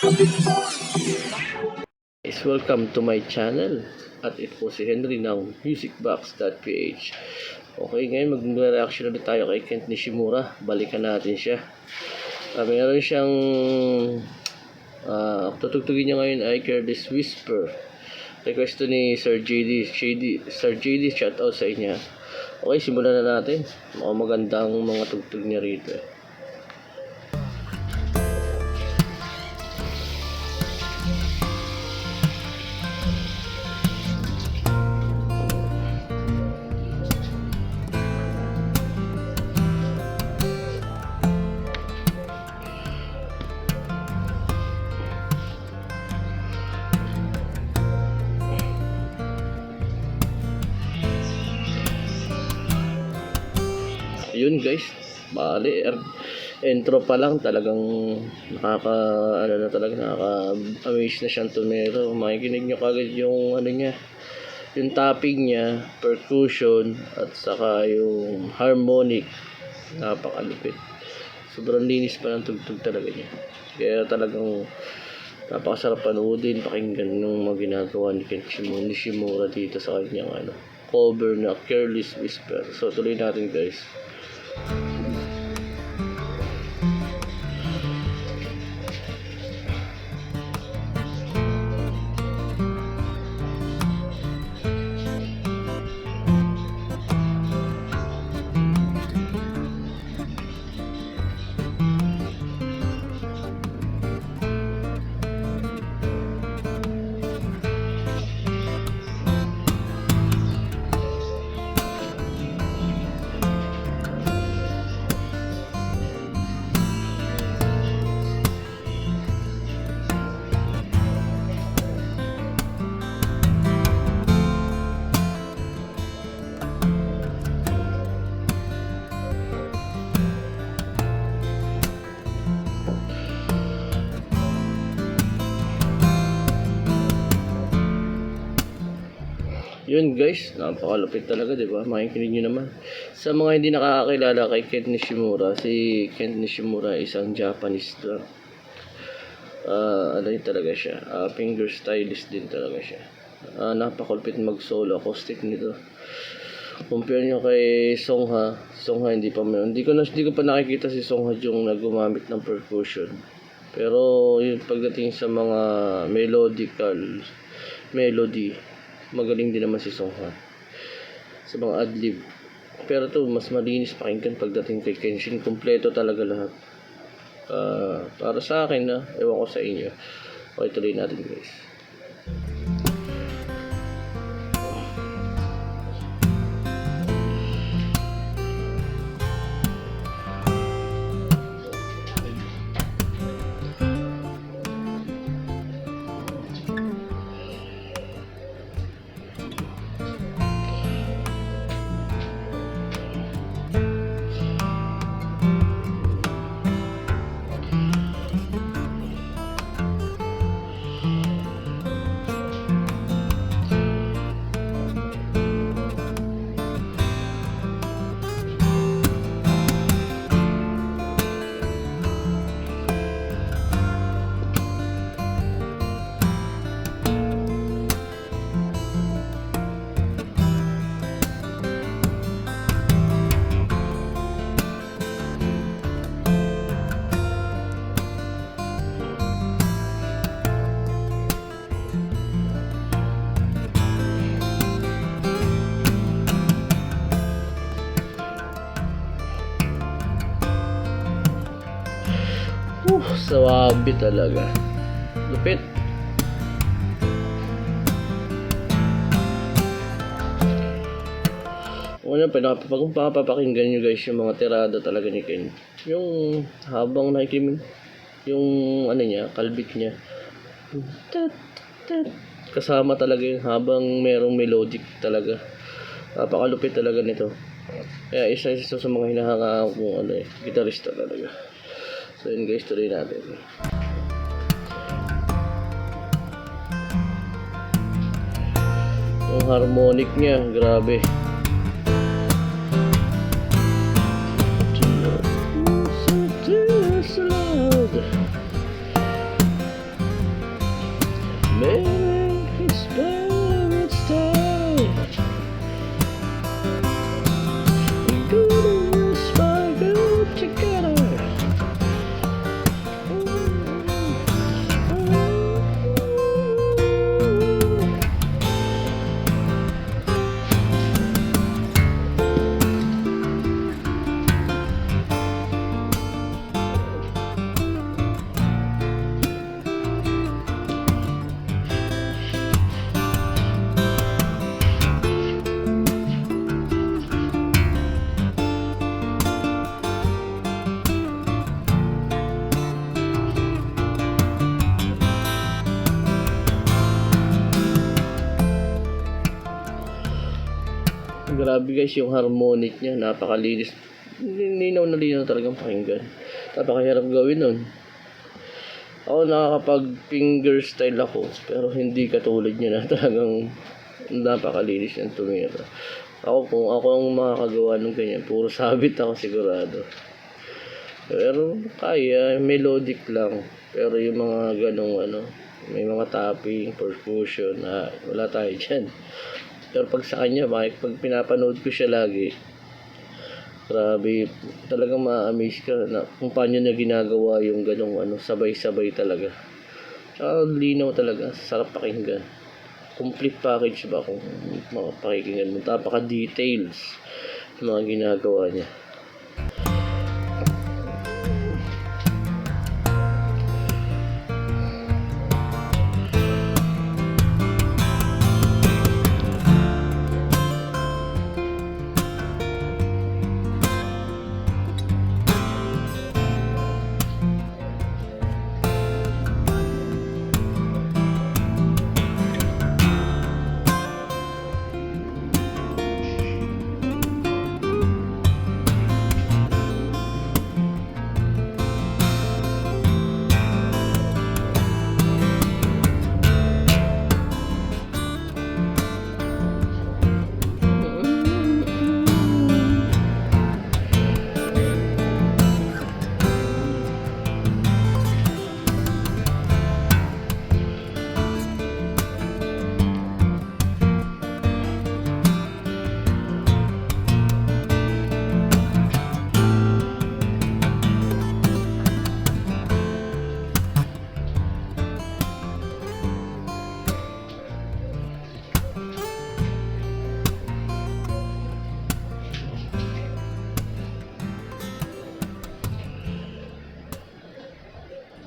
Guys, welcome to my channel. At ito po si Henry ng musicbox.ph. Okay, ngayon mag-reaction ulit tayo kay Kent Nishimura. Balikan natin siya. Meron siyang tutugtugin niya ngayon ay Careless Whisper. Request to ni Sir JD, shout out sa inyo. Okay, simulan na natin. Mukhang maganda ang mga tugtog niya rito. Yun guys, bali intro pa lang talagang nakaka-amaze na siyang tumero. Makikinig nyo kagad yung niya, yung tapping niya, percussion at saka yung harmonic. Napakalupit, sobrang linis pa ng tugtog talaga niya, kaya talagang napakasarap panoodin, pakinggan ng mga ginagawa ni Kent Nishimura dito sa kanyang cover na Careless Whisper. So tuloy natin guys. Yun guys, napakalupit talaga, di ba? Makikinig nyo naman. Sa mga hindi nakakakilala kay Kent Nishimura, si Kent Nishimura ay isang Japanese drummer. Yun talaga siya. Finger stylist din talaga siya. Napakalupit mag-solo acoustic nito. Compare nyo kay Songha. Songha hindi pa meron. Hindi ko pa nakikita si Songha yung nagumamit ng percussion. Pero yun, pagdating sa mga melody, magaling din naman si Songha sa mga adlib. Pero to mas malinis pakinggan pagdating kay Kenshin. Kompleto talaga lahat. Para sa akin ewan ko sa inyo. Okay, tuloy natin guys. Sawabi talaga. Lupit. Una pag papakinggan nyo guys yung mga tirada talaga ni Ken. Yung habang nakikinig, yung niya, kalbit niya. Kasama talaga yung habang merong melodic talaga. Napakalupit talaga nito. Kaya isa sa mga hinahanga kong gitarista talaga. So yun guys, tuloy natin. Yung harmonic niya, grabe. Grabe guys, yung harmonic niya, napakalinis. Linaw na linaw talagang pakinggan. Napakahirap gawin nun. Ako nakakapag finger style ako, pero hindi katulad niya na talagang napakalinis ng tumira. Ako, kung ako ang makakagawa ng ganyan, puro sabit ako sigurado. Pero kaya, melodic lang. Pero yung mga ganong may mga tapping, percussion, wala tayo dyan. Pero pag sa kanya, pag pinapanood ko siya lagi, grabe, talagang ma-amaze ka na kung paano niya ginagawa yung ganong sabay-sabay talaga. Linaw talaga, sarap pakinggan. Complete package ba kung makapakinggan mo. Napaka-details ng mga ginagawa niya.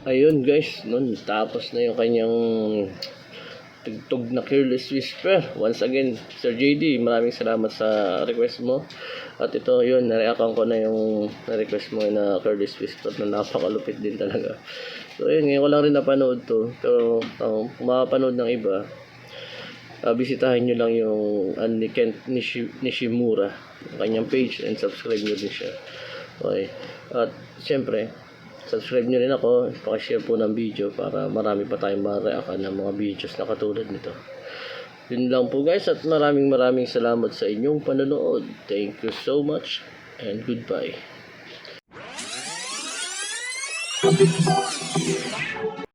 Ayun guys, nun tapos na yung kanyang tugtog na Careless Whisper. Once again, Sir JD, maraming salamat sa request mo. At ito, yun, nareakan ko na yung na-request mo na Careless Whisper na napakalupit din talaga. So yun, ngayon ko lang rin napanood to. Pero kung makapanood ng iba, bisitahin nyo lang yung ni Kent Nishimura, kanyang page, and subscribe nyo din siya. Okay. At syempre, subscribe nyo rin ako, pakishare po ng video para marami pa tayong ma-react ng mga videos na katulad nito. Yun lang po guys, at maraming salamat sa inyong panonood. Thank you so much and goodbye.